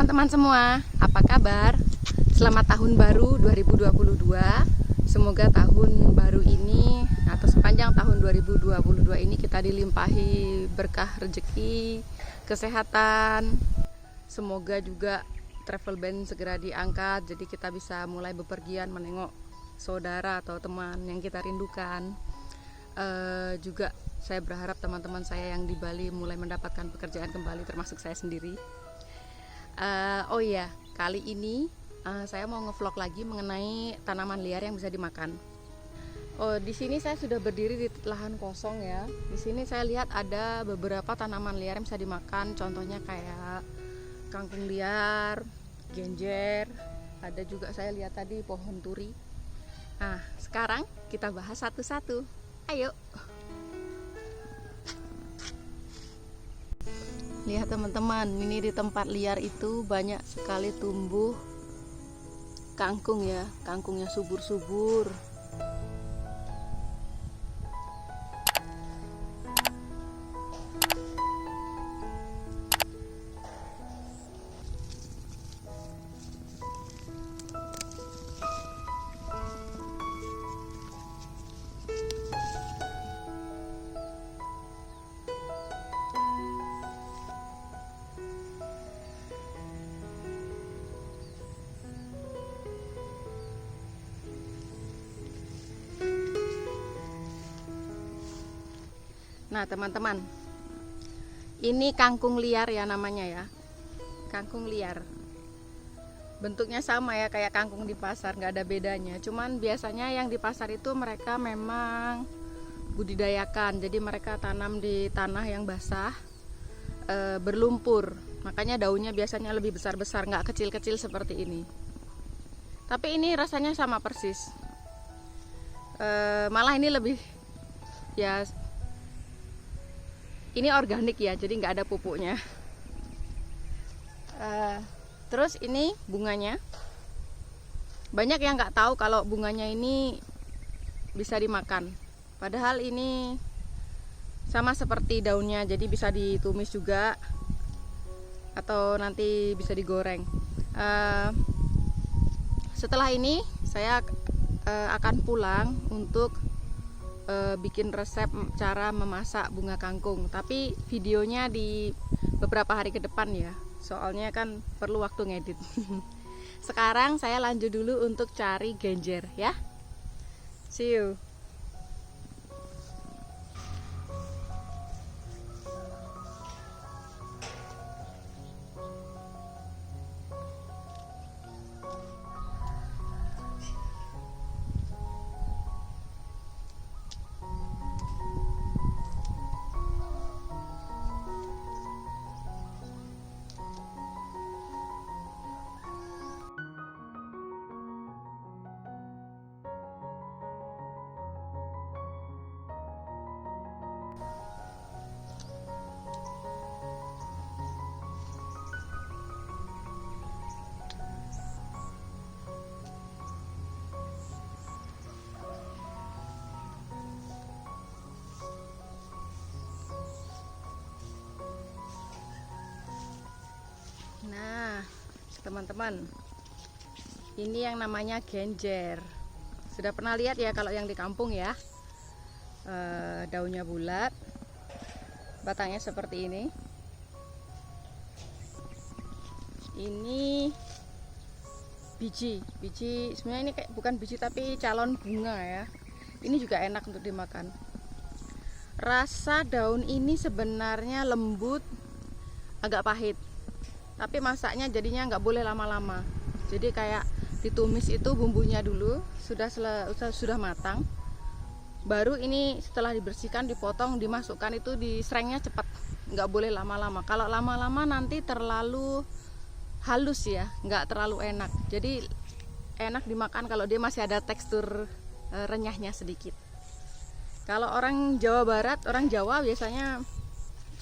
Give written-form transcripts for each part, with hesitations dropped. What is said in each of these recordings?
teman-teman semua, apa kabar? Selamat tahun baru 2022. Semoga tahun baru ini atau sepanjang tahun 2022 ini kita dilimpahi berkah rezeki, kesehatan. Semoga juga travel ban segera diangkat, jadi kita bisa mulai bepergian menengok saudara atau teman yang kita rindukan. Juga saya berharap teman-teman saya yang di Bali mulai mendapatkan pekerjaan kembali, termasuk saya sendiri. Oh iya, kali ini saya mau ngevlog lagi mengenai tanaman liar yang bisa dimakan. Oh, di sini saya sudah berdiri di lahan kosong ya. Di sini saya lihat ada beberapa tanaman liar yang bisa dimakan. Contohnya kayak kangkung liar, genjer, ada juga saya lihat tadi pohon turi. Nah, sekarang kita bahas satu-satu. Ayo. Lihat teman-teman, ini di tempat liar itu banyak sekali tumbuh kangkung ya, kangkungnya subur-subur. Nah teman-teman, ini kangkung liar ya namanya ya, kangkung liar. Bentuknya sama ya kayak kangkung di pasar, nggak ada bedanya. Cuman biasanya yang di pasar itu mereka memang budidayakan, jadi mereka tanam di tanah yang basah, berlumpur. Makanya daunnya biasanya lebih besar-besar, nggak kecil-kecil seperti ini. Tapi ini rasanya sama persis. Malah ini lebih ya. Ini organik ya, jadi nggak ada pupuknya. Terus ini bunganya. Banyak yang nggak tahu kalau bunganya ini bisa dimakan. Padahal ini sama seperti daunnya, jadi bisa ditumis juga atau nanti bisa digoreng. Setelah ini saya akan pulang untuk bikin resep cara memasak bunga kangkung, tapi videonya di beberapa hari ke depan ya, soalnya kan perlu waktu ngedit. Sekarang saya lanjut dulu untuk cari genjer ya. See you. Nah, teman-teman, ini yang namanya genjer. Sudah pernah lihat ya kalau yang di kampung ya. Daunnya bulat, batangnya seperti ini. Ini biji sebenarnya ini kayak bukan biji tapi calon bunga ya. Ini juga enak untuk dimakan. Rasa daun ini sebenarnya lembut, agak pahit. Tapi masaknya jadinya nggak boleh lama-lama. Jadi kayak ditumis itu bumbunya dulu, sudah matang. Baru ini setelah dibersihkan, dipotong, dimasukkan itu diserengnya cepat. Nggak boleh lama-lama. Kalau lama-lama nanti terlalu halus ya, nggak terlalu enak. Jadi enak dimakan kalau dia masih ada tekstur renyahnya sedikit. Kalau orang Jawa Barat, orang Jawa biasanya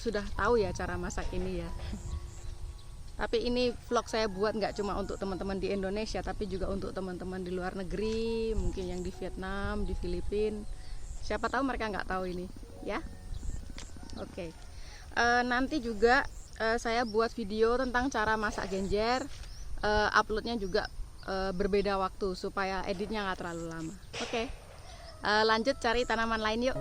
sudah tahu ya cara masak ini ya. Tapi ini vlog saya buat nggak cuma untuk teman-teman di Indonesia, tapi juga untuk teman-teman di luar negeri, mungkin yang di Vietnam, di Filipina. Siapa tahu mereka nggak tahu ini, ya. Oke. Nanti juga saya buat video tentang cara masak genjer. Uploadnya juga berbeda waktu supaya editnya nggak terlalu lama. Oke, lanjut cari tanaman lain yuk.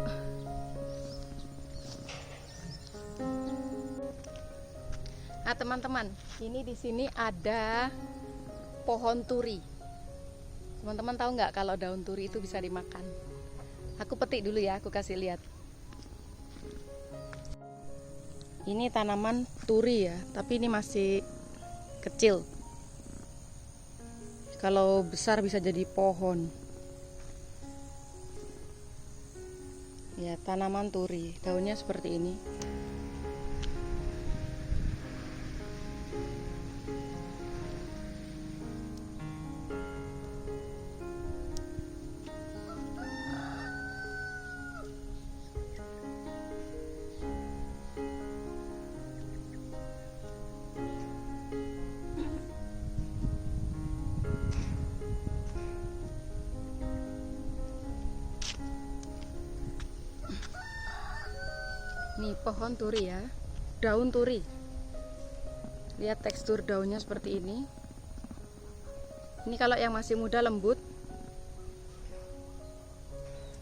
Nah teman-teman, ini di sini ada pohon turi. Teman-teman tahu nggak kalau daun turi itu bisa dimakan? Aku petik dulu ya, aku kasih lihat. Ini tanaman turi ya, tapi ini masih kecil. Kalau besar bisa jadi pohon. Ya, tanaman turi, daunnya seperti ini. Nih pohon turi ya, daun turi. Lihat tekstur daunnya seperti ini. Ini kalau yang masih muda lembut.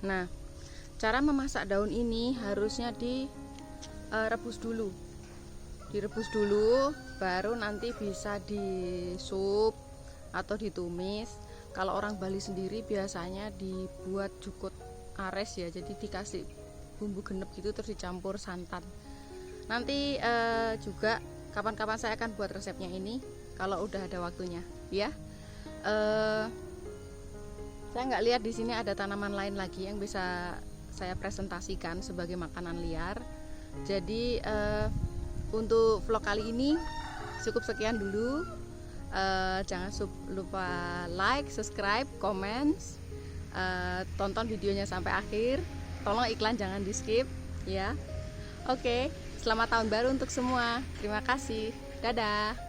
Nah, cara memasak daun ini harusnya direbus dulu. Direbus dulu, baru nanti bisa disup atau ditumis. Kalau orang Bali sendiri biasanya dibuat jukut ares ya, jadi dikasih bumbu genep gitu terus dicampur santan. Nanti juga kapan-kapan saya akan buat resepnya ini kalau udah ada waktunya ya. Saya nggak lihat di sini ada tanaman lain lagi yang bisa saya presentasikan sebagai makanan liar. Jadi untuk vlog kali ini cukup sekian dulu. Jangan lupa like, subscribe, comment, tonton videonya sampai akhir. Tolong iklan jangan di skip ya. Oke, selamat tahun baru untuk semua. Terima kasih. Dadah.